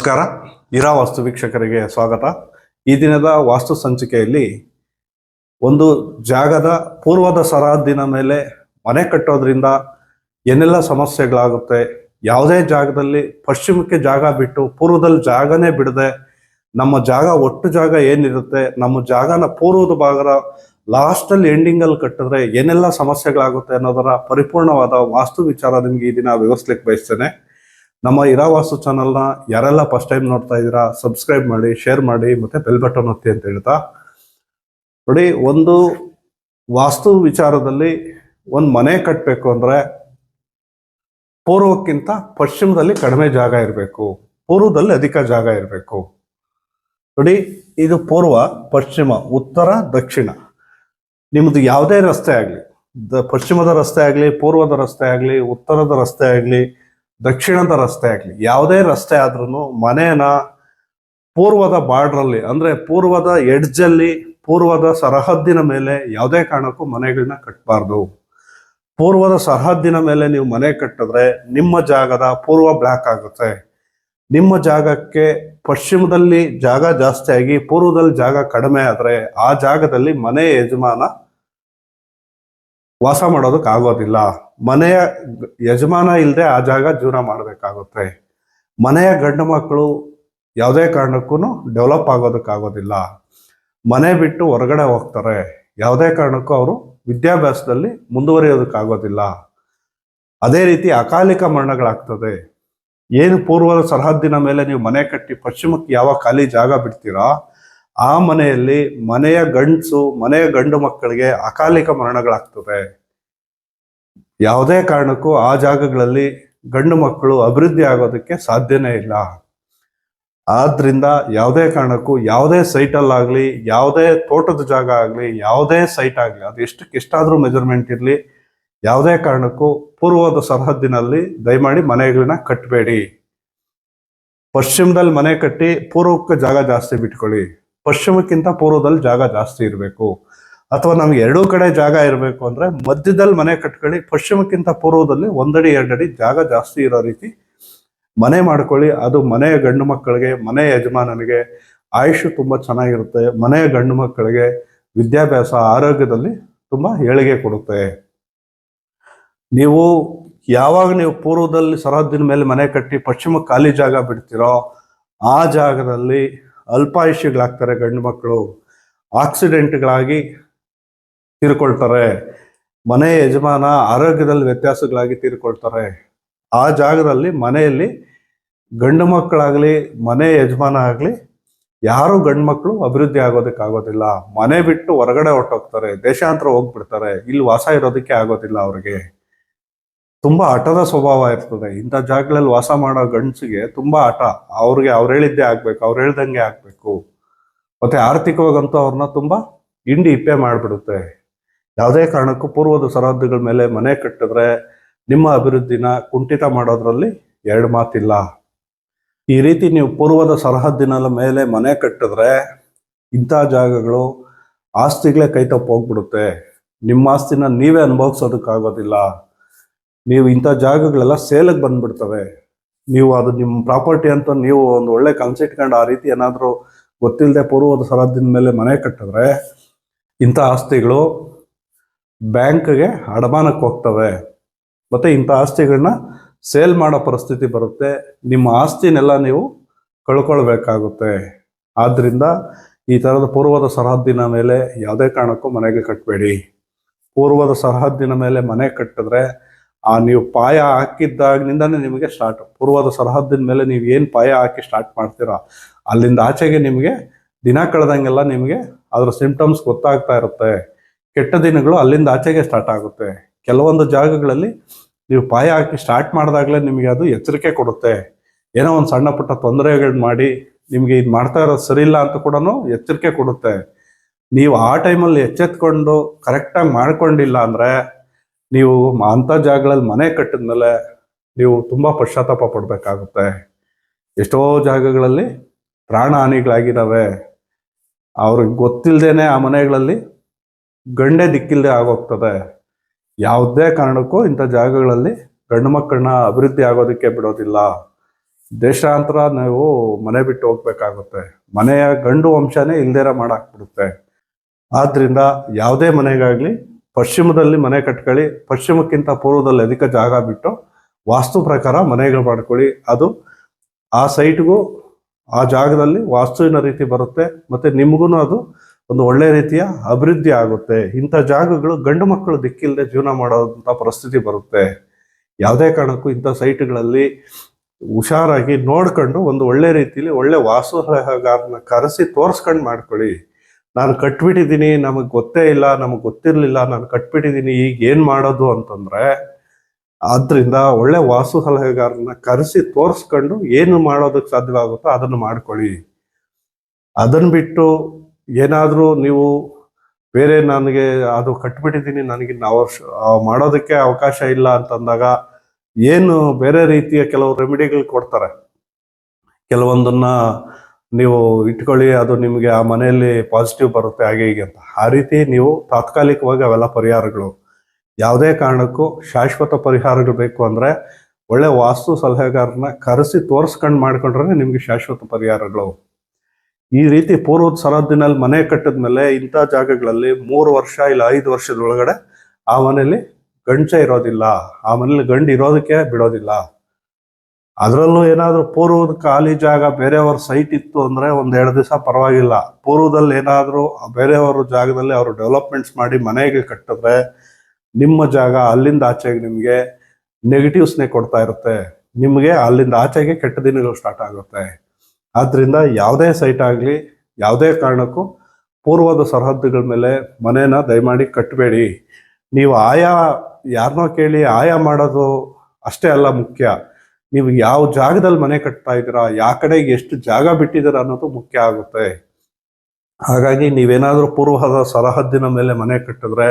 ನಮಸ್ಕಾರ. ಇರಾ ವಾಸ್ತು ವೀಕ್ಷಕರಿಗೆ ಸ್ವಾಗತ. ಈ ದಿನದ ವಾಸ್ತು ಸಂಚಿಕೆಯಲ್ಲಿ ಒಂದು ಜಾಗದ ಪೂರ್ವದ ಸರಹದ್ದಿನ ಮೇಲೆ ಮನೆ ಕಟ್ಟೋದ್ರಿಂದ ಏನೆಲ್ಲ ಸಮಸ್ಯೆಗಳಾಗುತ್ತೆ, ಯಾವುದೇ ಜಾಗದಲ್ಲಿ ಪಶ್ಚಿಮಕ್ಕೆ ಜಾಗ ಬಿಟ್ಟು ಪೂರ್ವದಲ್ಲಿ ಜಾಗನೇ ಬಿಡದೆ ನಮ್ಮ ಜಾಗ ಒಟ್ಟು ಜಾಗ ಏನಿರುತ್ತೆ ನಮ್ಮ ಜಾಗನ ಪೂರ್ವದ ಭಾಗದ ಲಾಸ್ಟಲ್ಲಿ ಎಂಡಿಂಗಲ್ಲಿ ಕಟ್ಟಿದ್ರೆ ಏನೆಲ್ಲ ಸಮಸ್ಯೆಗಳಾಗುತ್ತೆ ಅನ್ನೋದರ ಪರಿಪೂರ್ಣವಾದ ವಾಸ್ತು ವಿಚಾರ ನಿಮ್ಗೆ ಈ ದಿನ ವಿವರಿಸ್ಲಿಕ್ಕೆ ಬಯಸ್ತೇನೆ. ನಮ್ಮ ಇರಾ ವಾಸ್ತು ಚಾನಲ್ನ ಯಾರೆಲ್ಲ ಫಸ್ಟ್ ಟೈಮ್ ನೋಡ್ತಾ ಇದ್ದೀರಾ ಸಬ್ಸ್ಕ್ರೈಬ್ ಮಾಡಿ, ಶೇರ್ ಮಾಡಿ, ಮತ್ತೆ ಬೆಲ್ ಬಟನ್ ಒತ್ತಿ ಅಂತ ಹೇಳ್ತಾ ನೋಡಿ, ಒಂದು ವಾಸ್ತು ವಿಚಾರದಲ್ಲಿ ಒಂದು ಮನೆ ಕಟ್ಟಬೇಕು ಅಂದ್ರೆ ಪೂರ್ವಕ್ಕಿಂತ ಪಶ್ಚಿಮದಲ್ಲಿ ಕಡಿಮೆ ಜಾಗ ಇರಬೇಕು, ಪೂರ್ವದಲ್ಲಿ ಅಧಿಕ ಜಾಗ ಇರಬೇಕು. ನೋಡಿ, ಇದು ಪೂರ್ವ, ಪಶ್ಚಿಮ, ಉತ್ತರ, ದಕ್ಷಿಣ. ನಿಮ್ದು ಯಾವುದೇ ರಸ್ತೆ ಆಗಲಿ, ಪಶ್ಚಿಮದ ರಸ್ತೆ ಆಗಲಿ, ಪೂರ್ವದ ರಸ್ತೆ ಆಗಲಿ, ಉತ್ತರದ ರಸ್ತೆ ಆಗಲಿ, ದಕ್ಷಿಣದ ರಸ್ತೆ ಆಗಲಿ, ಯಾವುದೇ ರಸ್ತೆ ಆದ್ರೂ ಮನೇನ ಪೂರ್ವದ ಬಾರ್ಡ್ರಲ್ಲಿ ಅಂದ್ರೆ ಪೂರ್ವದ ಎಡ್ಜಲ್ಲಿ, ಪೂರ್ವದ ಸರಹದ್ದಿನ ಮೇಲೆ ಯಾವುದೇ ಕಾರಣಕ್ಕೂ ಮನೆಗಳನ್ನ ಕಟ್ಟಬಾರ್ದು. ಪೂರ್ವದ ಸರಹದ್ದಿನ ಮೇಲೆ ನೀವು ಮನೆ ಕಟ್ಟಿದ್ರೆ ನಿಮ್ಮ ಜಾಗದ ಪೂರ್ವ ಬ್ಲಾಕ್ ಆಗುತ್ತೆ. ನಿಮ್ಮ ಜಾಗಕ್ಕೆ ಪಶ್ಚಿಮದಲ್ಲಿ ಜಾಗ ಜಾಸ್ತಿ ಆಗಿ ಪೂರ್ವದಲ್ಲಿ ಜಾಗ ಕಡಿಮೆ ಆದ್ರೆ ಆ ಜಾಗದಲ್ಲಿ ಮನೆ ಯಜಮಾನ ವಾಸ ಮಾಡೋದಕ್ಕೆ ಆಗೋದಿಲ್ಲ. ಮನೆಯ ಯಜಮಾನ ಇಲ್ಲದೆ ಆ ಜಾಗ ಜೀವನ ಮಾಡಬೇಕಾಗುತ್ತೆ. ಮನೆಯ ಗಂಡು ಮಕ್ಕಳು ಯಾವುದೇ ಕಾರಣಕ್ಕೂ ಡೆವಲಪ್ ಆಗೋದಕ್ಕಾಗೋದಿಲ್ಲ. ಮನೆ ಬಿಟ್ಟು ಹೊರಗಡೆ ಹೋಗ್ತಾರೆ, ಯಾವುದೇ ಕಾರಣಕ್ಕೂ ಅವರು ವಿದ್ಯಾಭ್ಯಾಸದಲ್ಲಿ ಮುಂದುವರಿಯೋದಕ್ಕಾಗೋದಿಲ್ಲ. ಅದೇ ರೀತಿ ಅಕಾಲಿಕ ಮರಣಗಳಾಗ್ತದೆ. ಏನು ಪೂರ್ವದ ಸರಹದ್ದಿನ ಮೇಲೆ ನೀವು ಮನೆ ಕಟ್ಟಿ ಪಶ್ಚಿಮಕ್ಕೆ ಯಾವ ಖಾಲಿ ಜಾಗ ಬಿಡ್ತೀರಾ ಆ ಮನೆಯಲ್ಲಿ ಮನೆಯ ಗಂಡು ಮಕ್ಕಳಿಗೆ ಅಕಾಲಿಕ ಮರಣಗಳಾಗ್ತದೆ. ಯಾವುದೇ ಕಾರಣಕ್ಕೂ ಆ ಜಾಗಗಳಲ್ಲಿ ಗಂಡು ಮಕ್ಕಳು ಅಭಿವೃದ್ಧಿ ಆಗೋದಕ್ಕೆ ಸಾಧ್ಯನೇ ಇಲ್ಲ. ಆದ್ರಿಂದ ಯಾವುದೇ ಕಾರಣಕ್ಕೂ ಯಾವುದೇ ಸೈಟಲ್ಲಾಗಲಿ, ಯಾವುದೇ ತೋಟದ ಜಾಗ ಆಗಲಿ, ಯಾವುದೇ ಸೈಟ್ ಆಗಲಿ, ಅದು ಎಷ್ಟಾದ್ರೂ ಮೆಜರ್ಮೆಂಟ್ ಇರಲಿ, ಯಾವುದೇ ಕಾರಣಕ್ಕೂ ಪೂರ್ವದ ಸರಹದ್ದಿನಲ್ಲಿ ದಯಮಾಡಿ ಮನೆಗಳನ್ನ ಕಟ್ಟಬೇಡಿ. ಪಶ್ಚಿಮದಲ್ಲಿ ಮನೆ ಕಟ್ಟಿ ಪೂರ್ವಕ್ಕೆ ಜಾಗ ಜಾಸ್ತಿ ಬಿಟ್ಕೊಳ್ಳಿ. ಪಶ್ಚಿಮಕ್ಕಿಂತ ಪೂರ್ವದಲ್ಲಿ ಜಾಗ ಜಾಸ್ತಿ ಇರಬೇಕು. ಅಥವಾ ನಮ್ಗೆ ಎರಡೂ ಕಡೆ ಜಾಗ ಇರಬೇಕು ಅಂದ್ರೆ ಮಧ್ಯದಲ್ಲಿ ಮನೆ ಕಟ್ಕೊಳ್ಳಿ. ಪಶ್ಚಿಮಕ್ಕಿಂತ ಪೂರ್ವದಲ್ಲಿ 1 ಅಡಿ 2 ಅಡಿ ಜಾಗ ಜಾಸ್ತಿ ಇರೋ ರೀತಿ ಮನೆ ಮಾಡ್ಕೊಳ್ಳಿ. ಅದು ಮನೆಯ ಗಂಡು ಮಕ್ಕಳಿಗೆ, ಮನೆಯ ಯಜಮಾನನಿಗೆ ಆಯುಷ್ ತುಂಬಾ ಚೆನ್ನಾಗಿರುತ್ತೆ. ಮನೆಯ ಗಂಡು ಮಕ್ಕಳಿಗೆ ವಿದ್ಯಾಭ್ಯಾಸ, ಆರೋಗ್ಯದಲ್ಲಿ ತುಂಬಾ ಏಳಿಗೆ ಕೊಡುತ್ತೆ. ಯಾವಾಗ ನೀವು ಪೂರ್ವದಲ್ಲಿ ಸರಹದ್ದಿನ ಮೇಲೆ ಮನೆ ಕಟ್ಟಿ ಪಶ್ಚಿಮಕ್ಕೆ ಖಾಲಿ ಜಾಗ ಬಿಡ್ತೀರೋ ಆ ಜಾಗದಲ್ಲಿ ಅಲ್ಪಾಯುಷ್ಯಗಳಾಗ್ತಾರೆ. ಗಂಡು ಮಕ್ಕಳು ಆಕ್ಸಿಡೆಂಟ್ಗಳಾಗಿ ತೀರ್ಕೊಳ್ತಾರೆ. ಮನೆ ಯಜಮಾನ ಆರೋಗ್ಯದಲ್ಲಿ ವ್ಯತ್ಯಾಸಗಳಾಗಿ ತೀರ್ಕೊಳ್ತಾರೆ. ಆ ಜಾಗದಲ್ಲಿ ಮನೆಯಲ್ಲಿ ಗಂಡು ಮಕ್ಕಳಾಗ್ಲಿ, ಮನೆ ಯಜಮಾನ ಆಗ್ಲಿ, ಯಾರು ಗಂಡು ಮಕ್ಕಳು ಅಭಿವೃದ್ಧಿ ಆಗೋದಕ್ಕಾಗೋದಿಲ್ಲ. ಮನೆ ಬಿಟ್ಟು ಹೊರಗಡೆ ಹೊರಟೋಗ್ತಾರೆ, ದೇಶಾಂತರ ಹೋಗ್ಬಿಡ್ತಾರೆ. ಇಲ್ಲಿ ವಾಸ ಇರೋದಕ್ಕೆ ಆಗೋದಿಲ್ಲ. ಅವ್ರಿಗೆ ತುಂಬಾ ಹಠದ ಸ್ವಭಾವ ಇರ್ತದೆ. ಇಂಥ ಜಾಗಗಳಲ್ಲಿ ವಾಸ ಮಾಡೋ ಗಂಡಸಿಗೆ ತುಂಬಾ ಹಠ. ಅವ್ರಿಗೆ ಅವ್ರು ಹೇಳಿದ್ದೇ ಆಗ್ಬೇಕು, ಅವ್ರು ಹೇಳ್ದಂಗೆ ಆಗ್ಬೇಕು. ಮತ್ತೆ ಆರ್ಥಿಕವಾಗಂತೂ ಅವ್ರನ್ನ ತುಂಬಾ ಇಪ್ಪೆ ಮಾಡ್ಬಿಡುತ್ತೆ. ಯಾವುದೇ ಕಾರಣಕ್ಕೂ ಪೂರ್ವದ ಸರಹದ್ದುಗಳ ಮೇಲೆ ಮನೆ ಕಟ್ಟಿದ್ರೆ ನಿಮ್ಮ ಅಭಿವೃದ್ಧಿನ ಕುಂಠಿತ ಮಾಡೋದ್ರಲ್ಲಿ ಎರಡು ಮಾತಿಲ್ಲ. ಈ ರೀತಿ ನೀವು ಪೂರ್ವದ ಸರಹದ್ದಿನ ಮೇಲೆ ಮನೆ ಕಟ್ಟಿದ್ರೆ ಇಂಥ ಜಾಗಗಳು ಆಸ್ತಿಗಳೇ ಕೈ ತಪ್ಪು ಹೋಗ್ಬಿಡುತ್ತೆ. ನಿಮ್ಮ ಆಸ್ತಿನ ನೀವೇ ಅನುಭವಿಸೋದಕ್ಕಾಗೋದಿಲ್ಲ. ನೀವು ಇಂಥ ಜಾಗಗಳೆಲ್ಲ ಸೇಲಿಗೆ ಬಂದ್ಬಿಡ್ತವೆ. ನೀವು ಅದು ನಿಮ್ಮ ಪ್ರಾಪರ್ಟಿ ಅಂತ ನೀವು ಒಂದು ಒಳ್ಳೆ ಕನ್ಸಿಟ್ಕೊಂಡು ಆ ರೀತಿ ಏನಾದರೂ ಗೊತ್ತಿಲ್ಲದೆ ಪೂರ್ವದ ಸರಹದ್ದಿನ ಮೇಲೆ ಮನೆ ಕಟ್ಟಿದ್ರೆ ಇಂಥ ಆಸ್ತಿಗಳು ಬ್ಯಾಂಕ್ಗೆ ಅಡಮಾನಕ್ಕೆ ಹೋಗ್ತವೆ. ಮತ್ತೆ ಇಂಥ ಆಸ್ತಿಗಳನ್ನ ಸೇಲ್ ಮಾಡೋ ಪರಿಸ್ಥಿತಿ ಬರುತ್ತೆ. ನಿಮ್ಮ ಆಸ್ತಿನೆಲ್ಲ ನೀವು ಕಳ್ಕೊಳ್ಬೇಕಾಗುತ್ತೆ. ಆದ್ರಿಂದ ಈ ಥರದ ಪೂರ್ವದ ಸರಹದ್ದಿನ ಮೇಲೆ ಯಾವುದೇ ಕಾರಣಕ್ಕೂ ಮನೆಗೆ ಕಟ್ಟಬೇಡಿ. ಪೂರ್ವದ ಸರಹದ್ದಿನ ಮೇಲೆ ಮನೆ ಕಟ್ಟಿದ್ರೆ ನೀವು ಪಾಯ ಹಾಕಿದ್ದಾಗಿನಿಂದಾನೇ ನಿಮಗೆ ಸ್ಟಾರ್ಟ್. ಪೂರ್ವದ ಸರಹದ್ದಿನ ಮೇಲೆ ನೀವು ಏನು ಪಾಯ ಹಾಕಿ ಸ್ಟಾರ್ಟ್ ಮಾಡ್ತೀರಾ ಅಲ್ಲಿಂದ ಆಚೆಗೆ ನಿಮಗೆ ದಿನ ಕಳೆದಂಗೆಲ್ಲ ನಿಮಗೆ ಅದರ ಸಿಂಪ್ಟಮ್ಸ್ ಗೊತ್ತಾಗ್ತಾ ಇರುತ್ತೆ. ಕೆಟ್ಟ ದಿನಗಳು ಅಲ್ಲಿಂದ ಆಚೆಗೆ ಸ್ಟಾರ್ಟ್ ಆಗುತ್ತೆ. ಕೆಲವೊಂದು ಜಾಗಗಳಲ್ಲಿ ನೀವು ಪಾಯ ಹಾಕಿ ಸ್ಟಾರ್ಟ್ ಮಾಡಿದಾಗಲೇ ನಿಮಗೆ ಅದು ಎಚ್ಚರಿಕೆ ಕೊಡುತ್ತೆ. ಏನೋ ಒಂದು ಸಣ್ಣ ಪುಟ್ಟ ತೊಂದರೆಗಳು ಮಾಡಿ ನಿಮಗೆ ಇದು ಮಾಡ್ತಾ ಇರೋದು ಸರಿ ಇಲ್ಲ ಅಂತ ಕೂಡ ಎಚ್ಚರಿಕೆ ಕೊಡುತ್ತೆ. ನೀವು ಆ ಟೈಮಲ್ಲಿ ಎಚ್ಚೆತ್ಕೊಂಡು ಕರೆಕ್ಟಾಗಿ ಮಾಡ್ಕೊಂಡಿಲ್ಲ ಅಂದರೆ ನೀವು ಅಂಥ ಜಾಗಗಳಲ್ಲಿ ಮನೆ ಕಟ್ಟಿದ್ಮೇಲೆ ನೀವು ತುಂಬ ಪಶ್ಚಾತ್ತಾಪ ಪಡಬೇಕಾಗುತ್ತೆ. ಎಷ್ಟೋ ಜಾಗಗಳಲ್ಲಿ ಪ್ರಾಣ ಹಾನಿಗಳಾಗಿದ್ದಾವೆ. ಅವ್ರಿಗೆ ಗೊತ್ತಿಲ್ಲದೇನೆ ಆ ಮನೆಗಳಲ್ಲಿ ಗಂಡೆ ದಿಕ್ಕಿಲ್ಲದೆ ಆಗೋಗ್ತದೆ. ಯಾವುದೇ ಕಾರಣಕ್ಕೂ ಇಂಥ ಜಾಗಗಳಲ್ಲಿ ಗಂಡು ಮಕ್ಕಳನ್ನ ಅಭಿವೃದ್ಧಿ ಆಗೋದಕ್ಕೆ ಬಿಡೋದಿಲ್ಲ. ದೇಶಾಂತರ ನೀವು ಮನೆ ಬಿಟ್ಟು ಹೋಗ್ಬೇಕಾಗುತ್ತೆ. ಮನೆಯ ಗಂಡು ವಂಶನೇ ಇಲ್ದೇರ ಮಾಡಾಕ್ಬಿಡುತ್ತೆ. ಆದ್ರಿಂದ ಯಾವುದೇ ಮನೆಗಾಗ್ಲಿ ಪಶ್ಚಿಮದಲ್ಲಿ ಮನೆ ಕಟ್ಕೊಳ್ಳಿ, ಪಶ್ಚಿಮಕ್ಕಿಂತ ಪೂರ್ವದಲ್ಲಿ ಅಧಿಕ ಜಾಗ ಬಿಟ್ಟು ವಾಸ್ತು ಪ್ರಕಾರ ಮನೆಗಳು ಮಾಡ್ಕೊಳ್ಳಿ. ಅದು ಆ ಸೈಟ್ಗೂ ಆ ಜಾಗದಲ್ಲಿ ವಾಸ್ತುವಿನ ರೀತಿ ಬರುತ್ತೆ, ಮತ್ತೆ ನಿಮಗೂ ಅದು ಒಂದು ಒಳ್ಳೆ ರೀತಿಯ ಅಭಿವೃದ್ಧಿ ಆಗುತ್ತೆ. ಇಂಥ ಜಾಗಗಳು ಗಂಡು ಮಕ್ಕಳು ದಿಕ್ಕಿಲ್ಲದೆ ಜೀವನ ಮಾಡೋಂಥ ಪರಿಸ್ಥಿತಿ ಬರುತ್ತೆ. ಯಾವುದೇ ಕಾರಣಕ್ಕೂ ಇಂಥ ಸೈಟ್ಗಳಲ್ಲಿ ಹುಷಾರಾಗಿ ನೋಡ್ಕೊಂಡು ಒಂದು ಒಳ್ಳೆ ರೀತಿಯಲ್ಲಿ ಒಳ್ಳೆ ವಾಸ್ತು ಸಲಹೆಗಾರನ ಕರೆಸಿ ತೋರಿಸ್ಕೊಂಡು ಮಾಡ್ಕೊಳ್ಳಿ. ನಾನು ಕಟ್ಬಿಟ್ಟಿದ್ದೀನಿ, ನಮಗೆ ಗೊತ್ತೇ ಇಲ್ಲ, ನಮಗೆ ಗೊತ್ತಿರಲಿಲ್ಲ, ನಾನು ಕಟ್ಬಿಟ್ಟಿದ್ದೀನಿ, ಈಗ ಏನು ಮಾಡೋದು ಅಂತಂದ್ರೆ, ಆದ್ರಿಂದ ಒಳ್ಳೆ ವಾಸ್ತು ಸಲಹೆಗಾರನ ಕರೆಸಿ ತೋರಿಸ್ಕೊಂಡು ಏನು ಮಾಡೋದಕ್ಕೆ ಸಾಧ್ಯವಾಗುತ್ತೋ ಅದನ್ನು ಮಾಡ್ಕೊಳ್ಳಿ. ಅದನ್ನು ಬಿಟ್ಟು ಏನಾದರೂ ನೀವು ಬೇರೆ ನನಗೆ ಅದು ಕಟ್ಬಿಟ್ಟಿದ್ದೀನಿ, ನನಗೆ ನಾವು ಮಾಡೋದಕ್ಕೆ ಅವಕಾಶ ಇಲ್ಲ ಅಂತಂದಾಗ ಏನು ಬೇರೆ ರೀತಿಯ ಕೆಲವು ರೆಮಿಡಿಗಳು ಕೊಡ್ತಾರೆ. ಕೆಲವೊಂದನ್ನ ನೀವು ಇಟ್ಕೊಳ್ಳಿ, ಅದು ನಿಮಗೆ ಆ ಮನೆಯಲ್ಲಿ ಪಾಸಿಟಿವ್ ಬರುತ್ತೆ ಹಾಗೆ ಹೀಗೆ ಅಂತ. ಆ ರೀತಿ ನೀವು ತಾತ್ಕಾಲಿಕವಾಗಿ ಅವೆಲ್ಲ ಪರಿಹಾರಗಳು. ಯಾವುದೇ ಕಾರಣಕ್ಕೂ ಶಾಶ್ವತ ಪರಿಹಾರಗಳು ಬೇಕು ಅಂದರೆ ಒಳ್ಳೆ ವಾಸ್ತು ಸಲಹೆಗಾರನ ಕರೆಸಿ ತೋರಿಸ್ಕೊಂಡು ಮಾಡ್ಕೊಂಡ್ರೆ ನಿಮಗೆ ಶಾಶ್ವತ ಪರಿಹಾರಗಳು. ಈ ರೀತಿ ಪೂರ್ವದ ಸರಹದ್ದಿನಲ್ಲಿ ಮನೆ ಕಟ್ಟಿದ್ಮೇಲೆ ಇಂಥ ಜಾಗಗಳಲ್ಲಿ 3 ವರ್ಷ ಇಲ್ಲ 5 ವರ್ಷದೊಳಗಡೆ ಆ ಮನೇಲಿ ಗಂಡಸೆ ಇರೋದಿಲ್ಲ, ಆ ಮನೇಲಿ ಗಂಡು ಇರೋದಕ್ಕೆ ಬಿಡೋದಿಲ್ಲ. ಅದರಲ್ಲೂ ಏನಾದರೂ ಪೂರ್ವದ ಖಾಲಿ ಜಾಗ ಬೇರೆಯವ್ರ ಸೈಟ್ ಇತ್ತು ಅಂದರೆ 1-2 ದಿವಸ ಪರವಾಗಿಲ್ಲ. ಪೂರ್ವದಲ್ಲಿ ಏನಾದರೂ ಬೇರೆಯವ್ರ ಜಾಗದಲ್ಲಿ ಅವರು ಡೆವಲಪ್ಮೆಂಟ್ಸ್ ಮಾಡಿ ಮನೆಗೆ ಕಟ್ಟಿದ್ರೆ ನಿಮ್ಮ ಜಾಗ ಅಲ್ಲಿಂದ ಆಚೆಗೆ ನಿಮಗೆ ನೆಗೆಟಿವ್ಸ್ನೇ ಕೊಡ್ತಾ ಇರುತ್ತೆ. ನಿಮಗೆ ಅಲ್ಲಿಂದ ಆಚೆಗೆ ಕೆಟ್ಟ ದಿನಗಳು ಸ್ಟಾರ್ಟ್ ಆಗುತ್ತೆ. ಆದ್ದರಿಂದ ಯಾವುದೇ ಸೈಟ್ ಆಗಲಿ ಯಾವುದೇ ಕಾರಣಕ್ಕೂ ಪೂರ್ವದ ಸರಹದ್ದುಗಳ ಮೇಲೆ ಮನೇನ ದಯಮಾಡಿ ಕಟ್ಟಬೇಡಿ. ನೀವು ಯಾರನ್ನೋ ಕೇಳಿ ಮಾಡೋದು ಅಷ್ಟೇ ಅಲ್ಲ ಮುಖ್ಯ. ನೀವು ಯಾವ ಜಾಗದಲ್ಲಿ ಮನೆ ಕಟ್ತಾ ಇದ್ದೀರಾ, ಯಾವ ಕಡೆಗೆ ಎಷ್ಟು ಜಾಗ ಬಿಟ್ಟಿದ್ದೀರಾ ಅನ್ನೋದು ಮುಖ್ಯ ಆಗುತ್ತೆ. ಹಾಗಾಗಿ ನೀವೇನಾದರೂ ಪೂರ್ವದ ಸರಹದ್ದಿನ ಮೇಲೆ ಮನೆ ಕಟ್ಟಿದ್ರೆ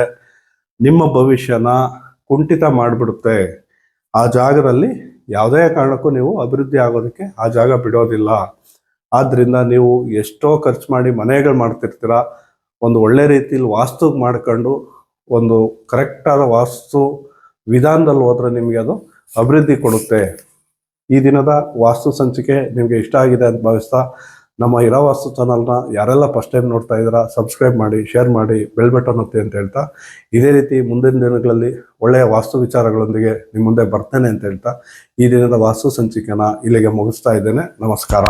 ನಿಮ್ಮ ಭವಿಷ್ಯನ ಕುಂಠಿತ ಮಾಡಿಬಿಡುತ್ತೆ. ಆ ಜಾಗದಲ್ಲಿ ಯಾವುದೇ ಕಾರಣಕ್ಕೂ ನೀವು ಅಭಿವೃದ್ಧಿ ಆಗೋದಕ್ಕೆ ಆ ಜಾಗ ಬಿಡೋದಿಲ್ಲ. ಆದ್ದರಿಂದ ನೀವು ಎಷ್ಟೋ ಖರ್ಚು ಮಾಡಿ ಮನೆಗಳು ಮಾಡ್ತಿರ್ತೀರ, ಒಂದು ಒಳ್ಳೆ ರೀತಿಯಲ್ಲಿ ವಾಸ್ತು ಮಾಡ್ಕೊಂಡು ಒಂದು ಕರೆಕ್ಟಾದ ವಾಸ್ತು ವಿಧಾನದಲ್ಲಿ ಹೋದ್ರೆ ನಿಮಗೆ ಅದು ಅಭಿವೃದ್ಧಿ ಕೊಡುತ್ತೆ. ಈ ದಿನದ ವಾಸ್ತು ಸಂಚಿಕೆ ನಿಮಗೆ ಇಷ್ಟ ಆಗಿದೆ ಅಂತ ಭಾವಿಸ್ತಾ, ನಮ್ಮ ಇರಾವಾಸ್ತು ಚಾನಲ್ನ ಯಾರೆಲ್ಲ ಫಸ್ಟ್ ಟೈಮ್ ನೋಡ್ತಾ ಇದ್ದೀರಾ ಸಬ್ಸ್ಕ್ರೈಬ್ ಮಾಡಿ, ಶೇರ್ ಮಾಡಿ, ಬೆಲ್ ಬಟನ್ ಒತ್ತಿ ಅಂತ ಹೇಳ್ತಾ, ಇದೇ ರೀತಿ ಮುಂದಿನ ದಿನಗಳಲ್ಲಿ ಒಳ್ಳೆಯ ವಾಸ್ತು ವಿಚಾರಗಳೊಂದಿಗೆ ನಿಮ್ಮ ಮುಂದೆ ಬರ್ತೇನೆ ಅಂತ ಹೇಳ್ತಾ ಈ ದಿನದ ವಾಸ್ತು ಸಂಚಿಕೆನ ಇಲ್ಲಿಗೆ ಮುಗಿಸ್ತಾ ಇದ್ದೇನೆ. ನಮಸ್ಕಾರ.